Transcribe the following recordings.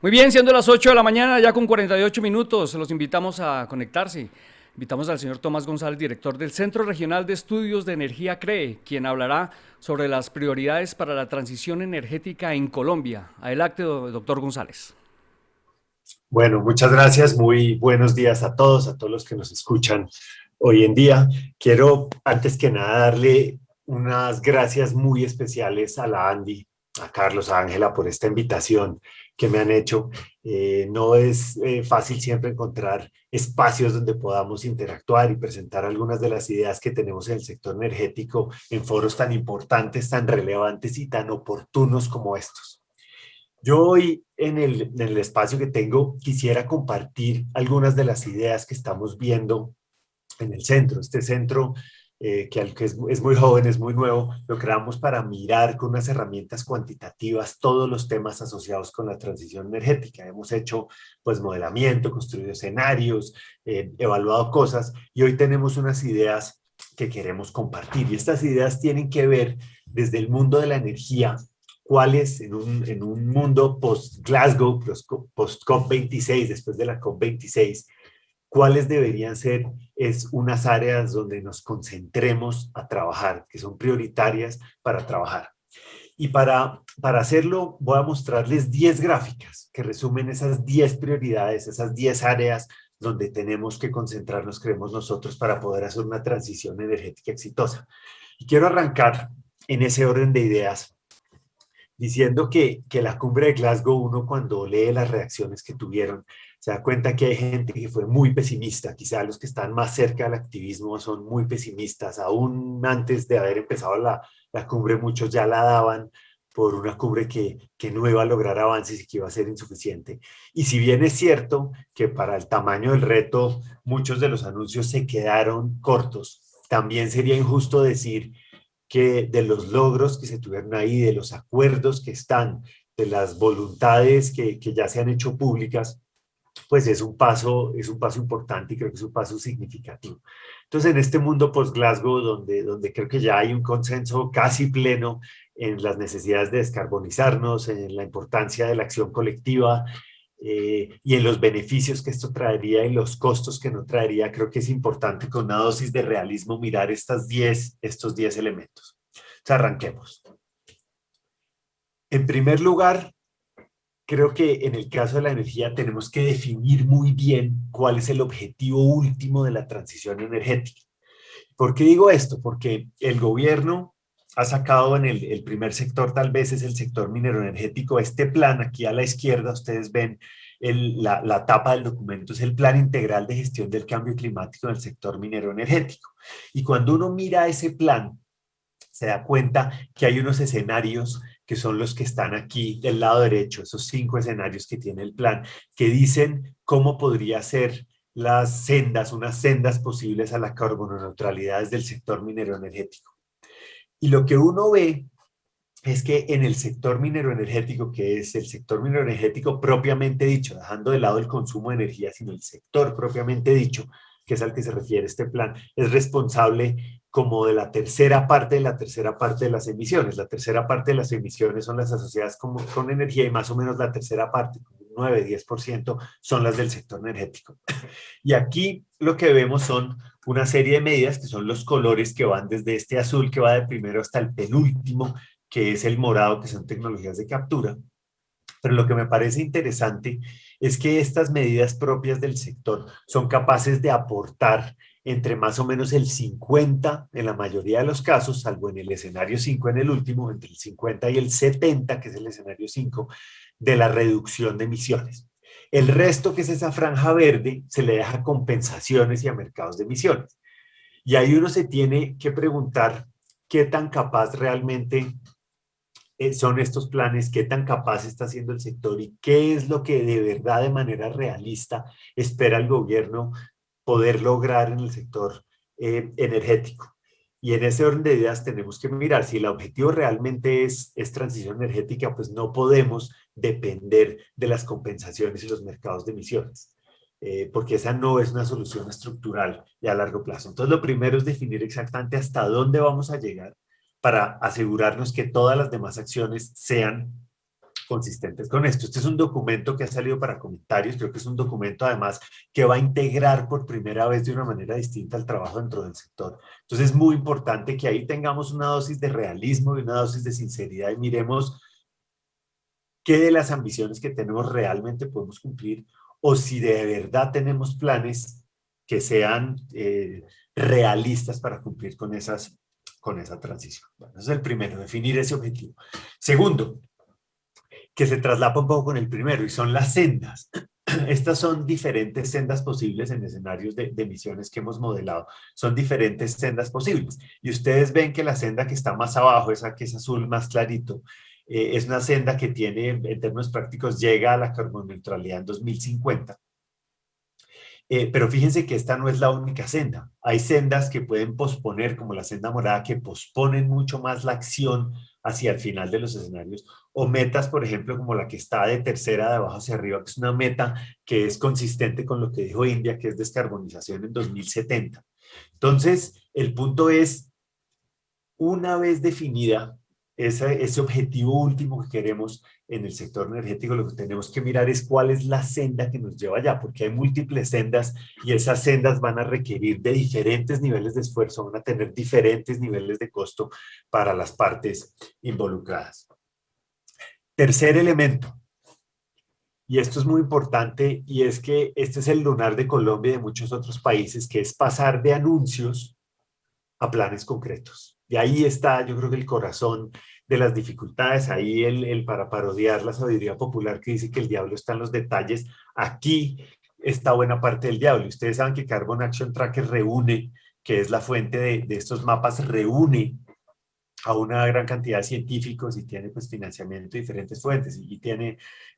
Muy bien, siendo las 8 de la mañana, ya con 48 minutos, los invitamos a conectarse. Invitamos al señor Tomás González, director del Centro Regional de Estudios de Energía CREE, quien hablará sobre las prioridades para la transición energética en Colombia. Adelante, doctor González. Bueno, muchas gracias. Muy buenos días a todos los que nos escuchan hoy en día. Quiero, antes que nada, darle unas gracias muy especiales a la Andy, a Carlos, a Ángela por esta invitación que me han hecho. No es fácil siempre encontrar espacios donde podamos interactuar y presentar algunas de las ideas que tenemos en el sector energético en foros tan importantes, tan relevantes y tan oportunos como estos. Yo hoy en el espacio que tengo quisiera compartir algunas de las ideas que estamos viendo en el centro. Este centro, que es muy joven, es muy nuevo, lo creamos para mirar con unas herramientas cuantitativas todos los temas asociados con la transición energética. Hemos hecho pues modelamiento, construido escenarios, evaluado cosas y hoy tenemos unas ideas que queremos compartir. Y estas ideas tienen que ver desde el mundo de la energía, cuáles en un mundo post-Glasgow, post-COP26, después de la COP26, cuáles deberían ser es unas áreas donde nos concentremos a trabajar, que son prioritarias para trabajar. Y para hacerlo voy a mostrarles 10 gráficas que resumen esas 10 prioridades, esas 10 áreas donde tenemos que concentrarnos, creemos nosotros, para poder hacer una transición energética exitosa. Y quiero arrancar en ese orden de ideas diciendo que la cumbre de Glasgow, uno cuando lee las reacciones que tuvieron, se da cuenta que hay gente que fue muy pesimista, quizá los que están más cerca del activismo son muy pesimistas, aún antes de haber empezado la cumbre muchos ya la daban por una cumbre que no iba a lograr avances y que iba a ser insuficiente. Y si bien es cierto que para el tamaño del reto muchos de los anuncios se quedaron cortos, también sería injusto decir que de los logros que se tuvieron ahí, de los acuerdos que están, de las voluntades que ya se han hecho públicas, pues es un paso importante y creo que es un paso significativo. Entonces, en este mundo post-Glasgow, donde creo que ya hay un consenso casi pleno en las necesidades de descarbonizarnos, en la importancia de la acción colectiva, y en los beneficios que esto traería y los costos que no traería, creo que es importante con una dosis de realismo mirar estos 10 elementos. Entonces, arranquemos. En primer lugar, creo que en el caso de la energía tenemos que definir muy bien cuál es el objetivo último de la transición energética. ¿Por qué digo esto? Porque el gobierno ha sacado en el primer sector, tal vez es el sector minero energético, este plan, aquí a la izquierda ustedes ven la tapa del documento, es el Plan Integral de Gestión del Cambio Climático en el sector minero energético. Y cuando uno mira ese plan, se da cuenta que hay unos escenarios que son los que están aquí del lado derecho, esos 5 escenarios que tiene el plan, que dicen cómo podría ser las sendas, unas sendas posibles a la carboneutralidad desde el sector minero energético. Y lo que uno ve es que en el sector minero energético, que es el sector minero energético propiamente dicho, dejando de lado el consumo de energía, sino el sector propiamente dicho, que es al que se refiere este plan, es responsable como de la tercera parte de la tercera parte de las emisiones. La tercera parte de las emisiones son las asociadas con energía y más o menos la tercera parte, como 9-10%, son las del sector energético. Y aquí lo que vemos son una serie de medidas que son los colores que van desde este azul que va de primero hasta el penúltimo, que es el morado, que son tecnologías de captura. Pero lo que me parece interesante es que estas medidas propias del sector son capaces de aportar entre más o menos el 50 en la mayoría de los casos, salvo en el escenario 5 en el último, entre el 50 y el 70, que es el escenario 5, de la reducción de emisiones. El resto, que es esa franja verde, se le deja compensaciones y a mercados de emisiones. Y ahí uno se tiene que preguntar qué tan capaz realmente son estos planes, qué tan capaz está haciendo el sector y qué es lo que de verdad, de manera realista, espera el gobierno poder lograr en el sector energético. Y en ese orden de ideas tenemos que mirar si el objetivo realmente es transición energética, pues no podemos depender de las compensaciones y los mercados de emisiones. Porque esa no es una solución estructural y a largo plazo. Entonces, lo primero es definir exactamente hasta dónde vamos a llegar para asegurarnos que todas las demás acciones sean consistentes con esto. Este es un documento que ha salido para comentarios, creo que es un documento además que va a integrar por primera vez de una manera distinta el trabajo dentro del sector. Entonces es muy importante que ahí tengamos una dosis de realismo y una dosis de sinceridad y miremos qué de las ambiciones que tenemos realmente podemos cumplir o si de verdad tenemos planes que sean realistas para cumplir con esa transición. Bueno, ese es el primero, definir ese objetivo. Segundo, que se traslapa un poco con el primero, y son las sendas. Estas son diferentes sendas posibles en escenarios de emisiones que hemos modelado. Son diferentes sendas posibles. Y ustedes ven que la senda que está más abajo, esa que es azul más clarito, es una senda que tiene, en términos prácticos, llega a la carboneutralidad en 2050. Pero fíjense que esta no es la única senda. Hay sendas que pueden posponer, como la senda morada, que posponen mucho más la acción hacia el final de los escenarios, o metas, por ejemplo, como la que está de tercera de abajo hacia arriba, que es una meta que es consistente con lo que dijo India, que es descarbonización en 2070. Entonces, el punto es, una vez definida ese objetivo último que queremos en el sector energético, lo que tenemos que mirar es cuál es la senda que nos lleva allá, porque hay múltiples sendas y esas sendas van a requerir de diferentes niveles de esfuerzo, van a tener diferentes niveles de costo para las partes involucradas. Tercer elemento, y esto es muy importante, y es que este es el lunar de Colombia y de muchos otros países, que es pasar de anuncios a planes concretos. Y ahí está, yo creo que el corazón de las dificultades, ahí para parodiar la sabiduría popular que dice que el diablo está en los detalles, aquí está buena parte del diablo. Y ustedes saben que Carbon Action Tracker reúne, que es la fuente de estos mapas, reúne a una gran cantidad de científicos y tiene pues financiamiento de diferentes fuentes y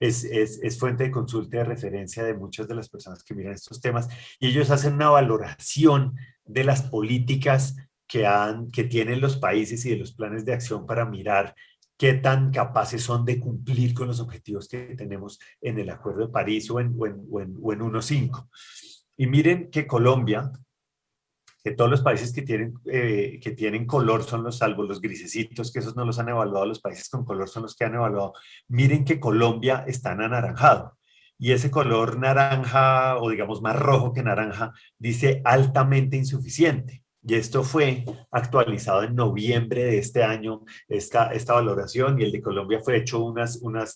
es fuente de consulta y de referencia de muchas de las personas que miran estos temas y ellos hacen una valoración de las políticas que tienen los países y de los planes de acción para mirar qué tan capaces son de cumplir con los objetivos que tenemos en el Acuerdo de París o en 1.5. Y miren que Colombia, que todos los países que tienen color son los salvos, los grisecitos, que esos no los han evaluado, los países con color son los que han evaluado. Miren que Colombia está en anaranjado. Y ese color naranja, o digamos más rojo que naranja, dice altamente insuficiente. Y esto fue actualizado en noviembre de este año, esta valoración, y el de Colombia fue hecho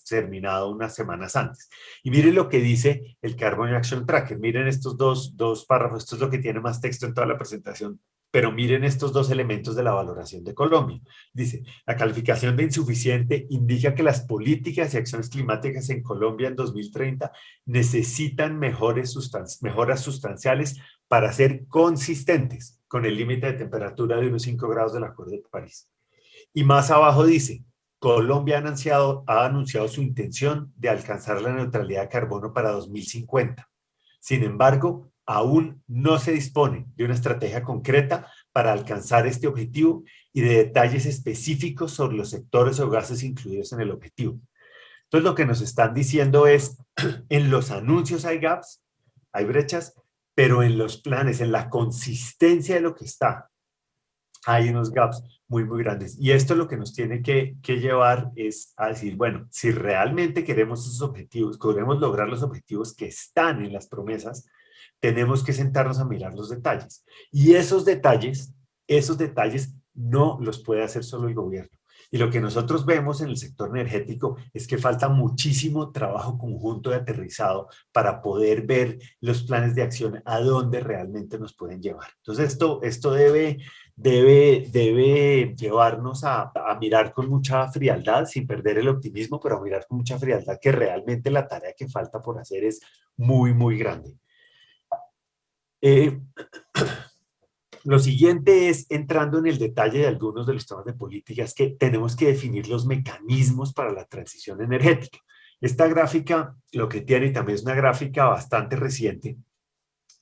terminado unas semanas antes. Y miren lo que dice el Carbon Action Tracker. Miren estos dos párrafos, esto es lo que tiene más texto en toda la presentación, pero miren estos dos elementos de la valoración de Colombia. Dice, la calificación de insuficiente indica que las políticas y acciones climáticas en Colombia en 2030 necesitan mejoras sustanciales para ser consistentes con el límite de temperatura de unos 5 grados del Acuerdo de París. Y más abajo dice, Colombia ha anunciado su intención de alcanzar la neutralidad de carbono para 2050. Sin embargo, aún no se dispone de una estrategia concreta para alcanzar este objetivo y de detalles específicos sobre los sectores o gases incluidos en el objetivo. Entonces, lo que nos están diciendo es, en los anuncios hay gaps, hay brechas, pero en los planes, en la consistencia de lo que está, hay unos gaps muy, muy grandes. Y esto lo que nos tiene que llevar es a decir, bueno, si realmente queremos esos objetivos, queremos lograr los objetivos que están en las promesas, tenemos que sentarnos a mirar los detalles. Y esos detalles no los puede hacer solo el gobierno. Y lo que nosotros vemos en el sector energético es que falta muchísimo trabajo conjunto y aterrizado para poder ver los planes de acción a dónde realmente nos pueden llevar. Entonces esto debe llevarnos a mirar con mucha frialdad, sin perder el optimismo, pero a mirar con mucha frialdad que realmente la tarea que falta por hacer es muy, muy grande. Lo siguiente es, entrando en el detalle de algunos de los temas de política, es que tenemos que definir los mecanismos para la transición energética. Esta gráfica lo que tiene, y también es una gráfica bastante reciente,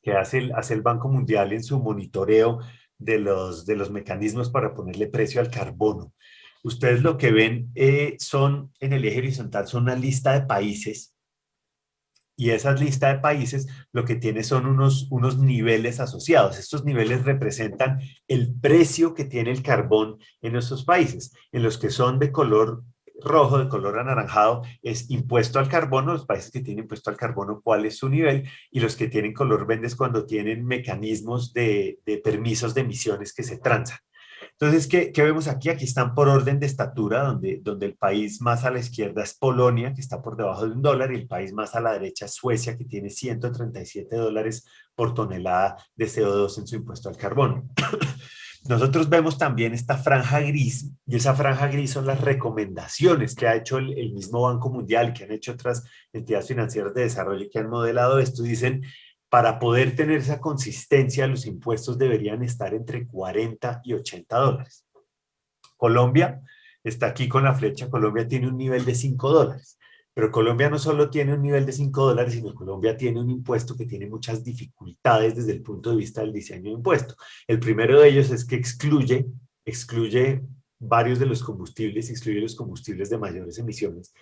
que hace el Banco Mundial en su monitoreo de los mecanismos para ponerle precio al carbono. Ustedes lo que ven son, en el eje horizontal, son una lista de países. Y esa lista de países lo que tiene son unos niveles asociados. Estos niveles representan el precio que tiene el carbón en nuestros países. En los que son de color rojo, de color anaranjado, es impuesto al carbono, los países que tienen impuesto al carbono, cuál es su nivel, y los que tienen color verde es cuando tienen mecanismos de permisos de emisiones que se transan. Entonces, ¿qué vemos aquí? Aquí están por orden de estatura, donde el país más a la izquierda es Polonia, que está por debajo de $1, y el país más a la derecha es Suecia, que tiene $137 por tonelada de CO2 en su impuesto al carbono. Nosotros vemos también esta franja gris, y esa franja gris son las recomendaciones que ha hecho el mismo Banco Mundial, que han hecho otras entidades financieras de desarrollo que han modelado esto. Dicen, para poder tener esa consistencia, los impuestos deberían estar entre $40 y $80. Colombia está aquí con la flecha, Colombia tiene un nivel de $5. Pero Colombia no solo tiene un nivel de $5, sino Colombia tiene un impuesto que tiene muchas dificultades desde el punto de vista del diseño de impuesto. El primero de ellos es que excluye varios de los combustibles, excluye los combustibles de mayores emisiones.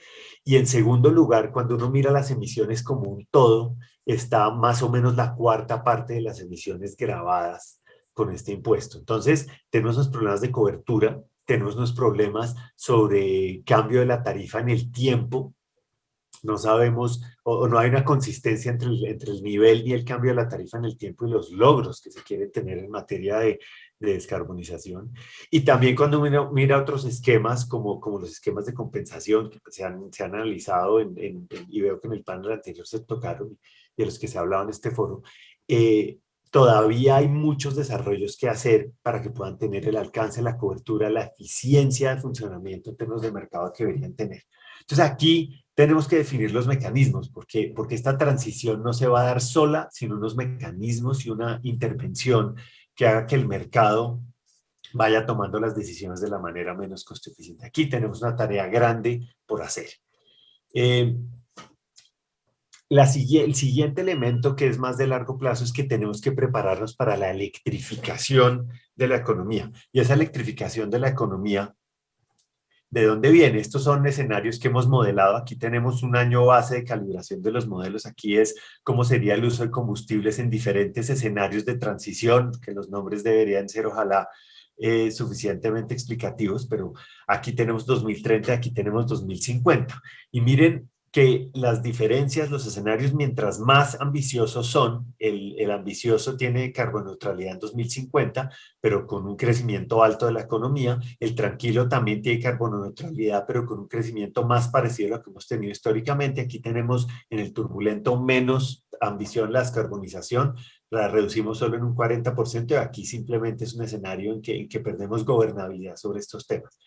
Y en segundo lugar, cuando uno mira las emisiones como un todo, está más o menos la cuarta parte de las emisiones grabadas con este impuesto. Entonces, tenemos unos problemas de cobertura, tenemos unos problemas sobre cambio de la tarifa en el tiempo. No sabemos o no hay una consistencia entre el nivel y el cambio de la tarifa en el tiempo y los logros que se quieren tener en materia de descarbonización. Y también cuando mira otros esquemas, como los esquemas de compensación que se han analizado y veo que en el panel anterior se tocaron y de los que se hablaba en este foro, todavía hay muchos desarrollos que hacer para que puedan tener el alcance, la cobertura, la eficiencia de funcionamiento en términos de mercado que deberían tener. Entonces aquí tenemos que definir los mecanismos, porque esta transición no se va a dar sola, sino unos mecanismos y una intervención que haga que el mercado vaya tomando las decisiones de la manera menos costo eficiente. Aquí tenemos una tarea grande por hacer. El siguiente elemento que es más de largo plazo es que tenemos que prepararnos para la electrificación de la economía. Y esa electrificación de la economía, ¿de dónde viene? Estos son escenarios que hemos modelado. Aquí tenemos un año base de calibración de los modelos. Aquí es cómo sería el uso de combustibles en diferentes escenarios de transición, que los nombres deberían ser, ojalá, suficientemente explicativos, pero aquí tenemos 2030, aquí tenemos 2050. Y miren que las diferencias, los escenarios, mientras más ambiciosos son, el ambicioso tiene carboneutralidad en 2050, pero con un crecimiento alto de la economía. El tranquilo también tiene carboneutralidad, pero con un crecimiento más parecido a lo que hemos tenido históricamente. Aquí tenemos en el turbulento menos ambición, la descarbonización, la reducimos solo en un 40%, y aquí simplemente es un escenario en que perdemos gobernabilidad sobre estos temas.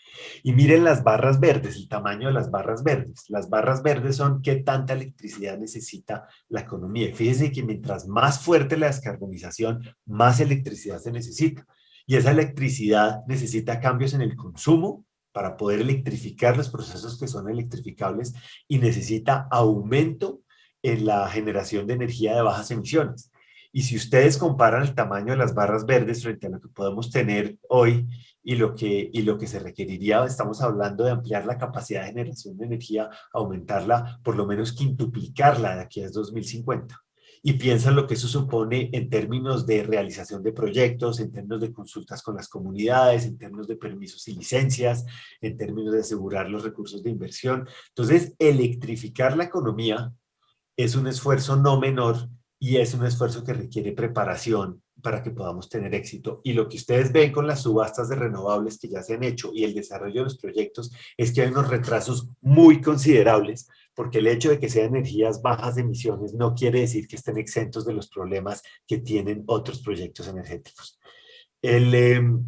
Y miren las barras verdes, el tamaño de las barras verdes. Las barras verdes son qué tanta electricidad necesita la economía. Y fíjense que mientras más fuerte la descarbonización, más electricidad se necesita. Y esa electricidad necesita cambios en el consumo para poder electrificar los procesos que son electrificables, y necesita aumento en la generación de energía de bajas emisiones. Y si ustedes comparan el tamaño de las barras verdes frente a lo que podemos tener hoy y lo que se requeriría, estamos hablando de ampliar la capacidad de generación de energía, aumentarla, por lo menos quintuplicarla de aquí a 2050. Y piensan lo que eso supone en términos de realización de proyectos, en términos de consultas con las comunidades, en términos de permisos y licencias, en términos de asegurar los recursos de inversión. Entonces, electrificar la economía es un esfuerzo no menor, y es un esfuerzo que requiere preparación para que podamos tener éxito. Y lo que ustedes ven con las subastas de renovables que ya se han hecho y el desarrollo de los proyectos es que hay unos retrasos muy considerables, porque el hecho de que sean energías bajas de emisiones no quiere decir que estén exentos de los problemas que tienen otros proyectos energéticos. El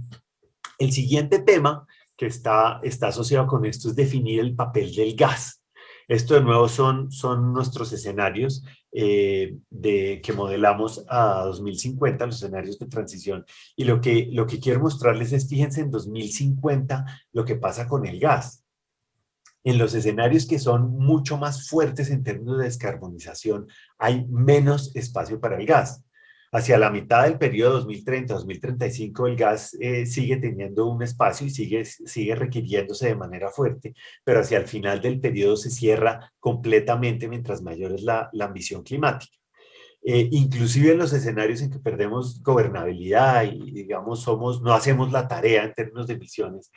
siguiente tema que está asociado con esto es definir el papel del gas. Esto de nuevo son nuestros escenarios que modelamos a 2050, los escenarios de transición. Y lo que quiero mostrarles es, fíjense en 2050 lo que pasa con el gas. En los escenarios que son mucho más fuertes en términos de descarbonización, hay menos espacio para el gas. Hacia la mitad del periodo 2030-2035, el gas sigue teniendo un espacio y sigue requiriéndose de manera fuerte, pero hacia el final del periodo se cierra completamente mientras mayor es la ambición climática. Inclusive en los escenarios en que perdemos gobernabilidad y, digamos, no hacemos la tarea en términos de emisiones,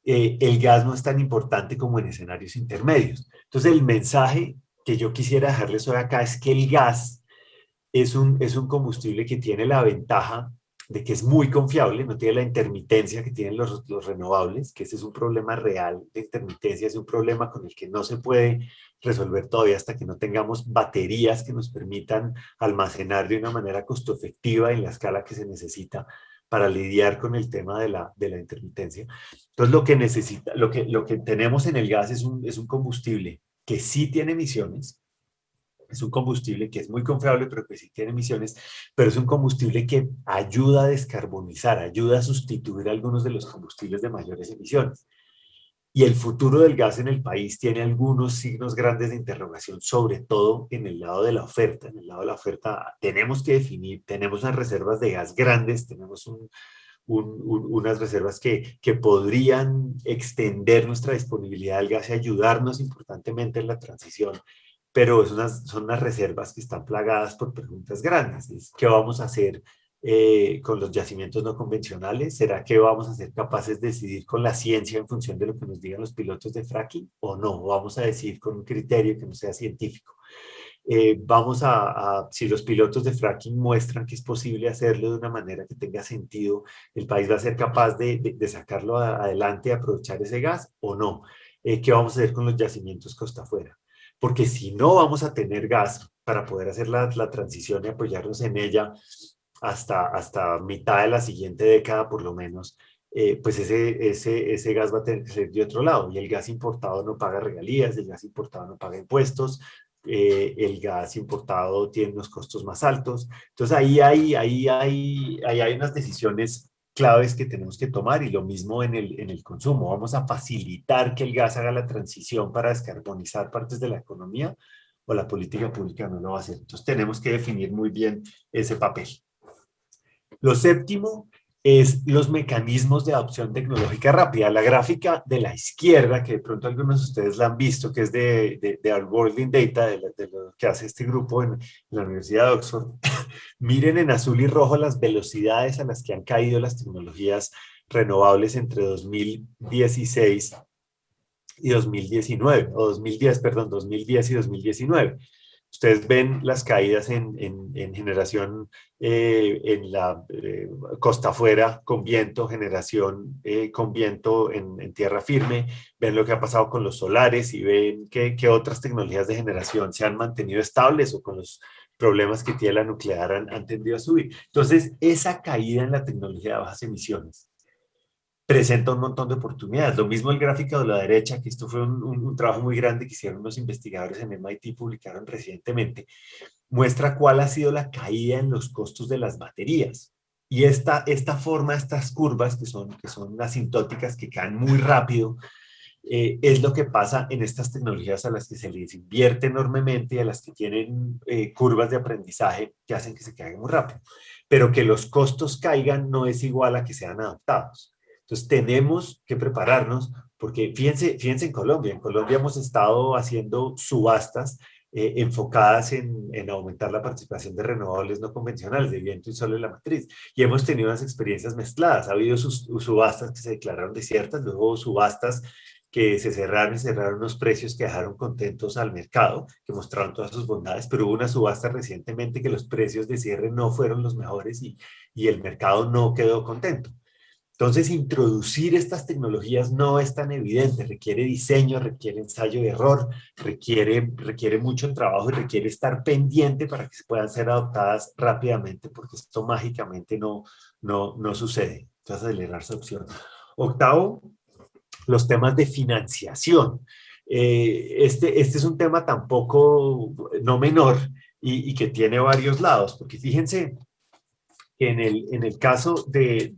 el gas no es tan importante como en escenarios intermedios. Entonces, el mensaje que yo quisiera dejarles hoy acá es que el gas es un combustible que tiene la ventaja de que es muy confiable, no tiene la intermitencia que tienen los renovables, que ese es un problema real de intermitencia, es un problema con el que no se puede resolver todavía hasta que no tengamos baterías que nos permitan almacenar de una manera costo efectiva en la escala que se necesita para lidiar con el tema de la intermitencia. Entonces, lo que tenemos en el gas es un combustible que sí tiene emisiones, es un combustible que es muy confiable, pero que sí tiene emisiones, pero es un combustible que ayuda a descarbonizar, ayuda a sustituir algunos de los combustibles de mayores emisiones. Y el futuro del gas en el país tiene algunos signos grandes de interrogación, sobre todo en el lado de la oferta. En el lado de la oferta tenemos que definir, tenemos unas reservas de gas grandes, tenemos unas reservas que podrían extender nuestra disponibilidad del gas y ayudarnos importantemente en la transición, pero son unas reservas que están plagadas por preguntas grandes. ¿Qué vamos a hacer con los yacimientos no convencionales? ¿Será que vamos a ser capaces de decidir con la ciencia en función de lo que nos digan los pilotos de fracking o no? ¿O vamos a decidir con un criterio que no sea científico? Si los pilotos de fracking muestran que es posible hacerlo de una manera que tenga sentido, el país va a ser capaz de sacarlo adelante y aprovechar ese gas o no. ¿Qué vamos a hacer con los yacimientos costa afuera? Porque si no vamos a tener gas para poder hacer la transición y apoyarnos en ella hasta mitad de la siguiente década por lo menos, pues ese gas va a tener que ser de otro lado y el gas importado no paga regalías, el gas importado no paga impuestos, el gas importado tiene unos costos más altos. Entonces ahí hay unas decisiones claves que tenemos que tomar y lo mismo en el consumo. ¿Vamos a facilitar que el gas haga la transición para descarbonizar partes de la economía o la política pública no lo va a hacer? Entonces tenemos que definir muy bien ese papel. Lo séptimo es los mecanismos de adopción tecnológica rápida. La gráfica de la izquierda, que de pronto algunos de ustedes la han visto, que es de Our World in Data, de lo que hace este grupo en la Universidad de Oxford, miren en azul y rojo las velocidades a las que han caído las tecnologías renovables entre 2016 y 2019, o 2010, perdón, 2010 y 2019. Ustedes ven las caídas en generación en la costa afuera con viento, generación con viento en tierra firme, ven lo que ha pasado con los solares y ven que otras tecnologías de generación se han mantenido estables o con los problemas que tiene la nuclear han tendido a subir. Entonces, esa caída en la tecnología de bajas emisiones presenta un montón de oportunidades. Lo mismo el gráfico de la derecha, que esto fue un trabajo muy grande que hicieron unos investigadores en MIT, publicaron recientemente, muestra cuál ha sido la caída en los costos de las baterías. Y esta forma, estas curvas que son asintóticas, que caen muy rápido, es lo que pasa en estas tecnologías a las que se les invierte enormemente y a las que tienen curvas de aprendizaje que hacen que se caigan muy rápido. Pero que los costos caigan no es igual a que sean adaptados. Entonces tenemos que prepararnos porque fíjense en Colombia hemos estado haciendo subastas enfocadas en aumentar la participación de renovables no convencionales, de viento y sol en la matriz. Y hemos tenido unas experiencias mezcladas. Ha habido subastas que se declararon desiertas, luego subastas que se cerraron unos precios que dejaron contentos al mercado, que mostraron todas sus bondades, pero hubo una subasta recientemente que los precios de cierre no fueron los mejores y el mercado no quedó contento. Entonces, introducir estas tecnologías no es tan evidente, requiere diseño, requiere ensayo y error, requiere mucho trabajo y requiere estar pendiente para que puedan ser adoptadas rápidamente, porque esto mágicamente no sucede. Entonces, acelerar su opción. Octavo, los temas de financiación. Este es un tema tampoco no menor y que tiene varios lados, porque fíjense que en el caso de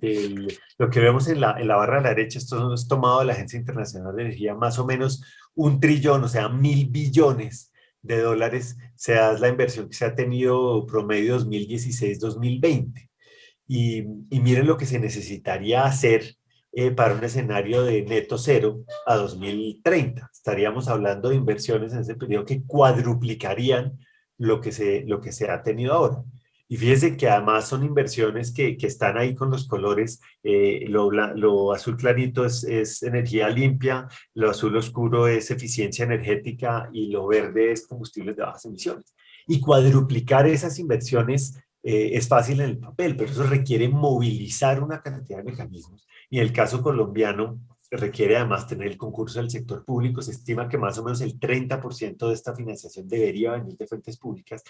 lo que vemos en la barra de la derecha, esto es tomado de la Agencia Internacional de Energía, más o menos 1 trillón, o sea, 1.000 billones de dólares, sea la inversión que se ha tenido promedio 2016-2020. Y miren lo que se necesitaría hacer para un escenario de neto cero a 2030. Estaríamos hablando de inversiones en ese periodo que cuadruplicarían lo que se ha tenido ahora. Y fíjese que además son inversiones que están ahí con los colores. Lo azul clarito es energía limpia, lo azul oscuro es eficiencia energética y lo verde es combustibles de bajas emisiones. Y cuadruplicar esas inversiones es fácil en el papel, pero eso requiere movilizar una cantidad de mecanismos. Y en el caso colombiano requiere además tener el concurso del sector público. Se estima que más o menos el 30% de esta financiación debería venir de fuentes públicas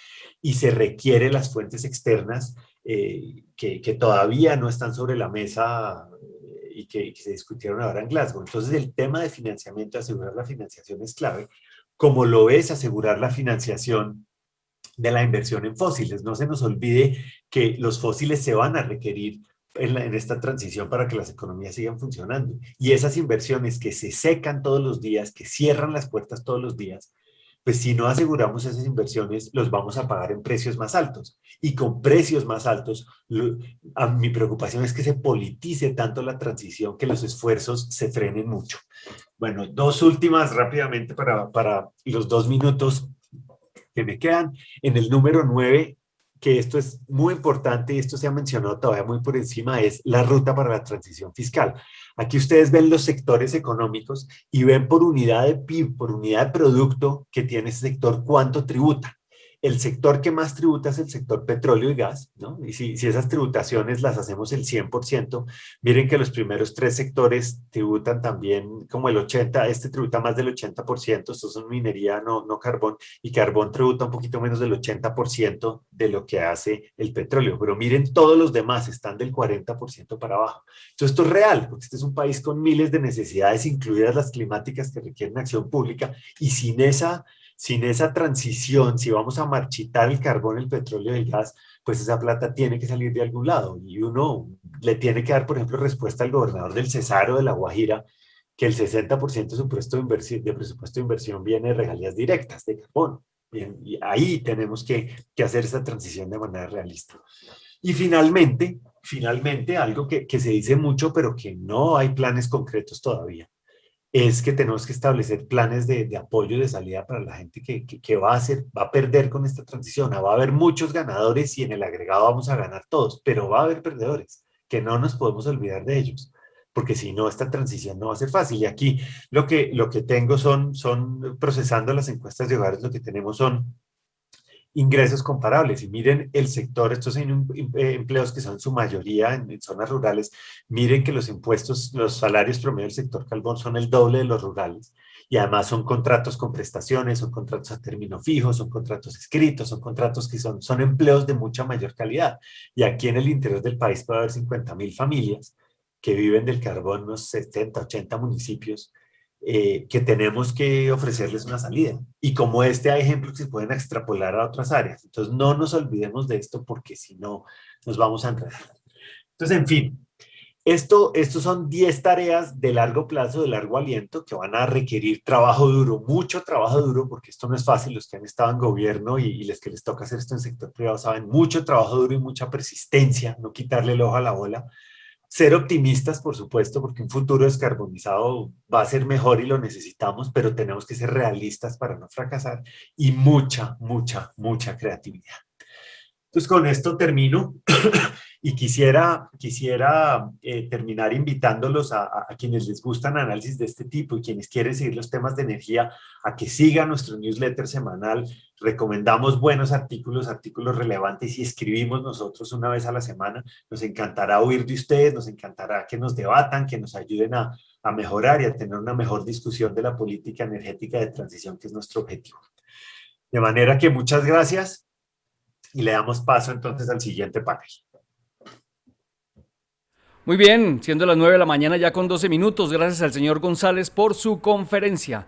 y se requiere las fuentes externas que todavía no están sobre la mesa y que se discutieron ahora en Glasgow. Entonces el tema de financiamiento, asegurar la financiación es clave, como lo es asegurar la financiación de la inversión en fósiles. No se nos olvide que los fósiles se van a requerir en esta transición para que las economías sigan funcionando. Y esas inversiones que se secan todos los días, que cierran las puertas todos los días, pues si no aseguramos esas inversiones, los vamos a pagar en precios más altos. Y con precios más altos, mi preocupación es que se politice tanto la transición que los esfuerzos se frenen mucho. Bueno, dos últimas rápidamente para los 2 minutos que me quedan. En el número 9, que esto es muy importante y esto se ha mencionado todavía muy por encima, es la ruta para la transición fiscal. Aquí ustedes ven los sectores económicos y ven por unidad de PIB, por unidad de producto que tiene ese sector, cuánto tributa. El sector que más tributa es el sector petróleo y gas, ¿no? Y si esas tributaciones las hacemos el 100%, miren que los primeros tres sectores tributan también como el 80%, este tributa más del 80%, estos son minería, no carbón, y carbón tributa un poquito menos del 80% de lo que hace el petróleo, pero miren todos los demás están del 40% para abajo. Entonces esto es real, porque este es un país con miles de necesidades, incluidas las climáticas que requieren acción pública, y sin esa transición, si vamos a marchitar el carbón, el petróleo y el gas, pues esa plata tiene que salir de algún lado. Y uno le tiene que dar, por ejemplo, respuesta al gobernador del Cesar o de La Guajira, que el 60% de su presupuesto de inversión viene de regalías directas de carbón. Bien, y ahí tenemos que hacer esa transición de manera realista. Y finalmente algo que se dice mucho, pero que no hay planes concretos todavía, es que tenemos que establecer planes de apoyo y de salida para la gente que va a perder con esta transición. Va a haber muchos ganadores y en el agregado vamos a ganar todos, pero va a haber perdedores, que no nos podemos olvidar de ellos, porque si no, esta transición no va a ser fácil. Y aquí lo que tengo son procesando las encuestas de hogares, lo que tenemos son ingresos comparables. Y miren el sector, estos son empleos que son en su mayoría en zonas rurales. Miren que los impuestos, los salarios promedio del sector carbón son el doble de los rurales. Y además son contratos con prestaciones, son contratos a término fijo, son contratos escritos, son contratos que son empleos de mucha mayor calidad. Y aquí en el interior del país puede haber 50.000 familias que viven del carbón, unos 70, 80 municipios, que tenemos que ofrecerles una salida. Y como este hay ejemplos que se pueden extrapolar a otras áreas. Entonces no nos olvidemos de esto porque si no nos vamos a enredar. Entonces, en fin, estos son 10 tareas de largo plazo, de largo aliento, que van a requerir trabajo duro, mucho trabajo duro, porque esto no es fácil. Los que han estado en gobierno y los que les toca hacer esto en sector privado saben, mucho trabajo duro y mucha persistencia, no quitarle el ojo a la bola. Ser optimistas, por supuesto, porque un futuro descarbonizado va a ser mejor y lo necesitamos, pero tenemos que ser realistas para no fracasar y mucha creatividad. Entonces, con esto termino y quisiera terminar invitándolos a quienes les gustan análisis de este tipo y quienes quieren seguir los temas de energía a que sigan nuestro newsletter semanal. Recomendamos buenos artículos relevantes y escribimos nosotros una vez a la semana. Nos encantará oír de ustedes, nos encantará que nos debatan, que nos ayuden a mejorar y a tener una mejor discusión de la política energética de transición, que es nuestro objetivo. De manera que muchas gracias y le damos paso entonces al siguiente panel. Muy bien, siendo las 9 de la mañana ya con 12 minutos, gracias al señor González por su conferencia.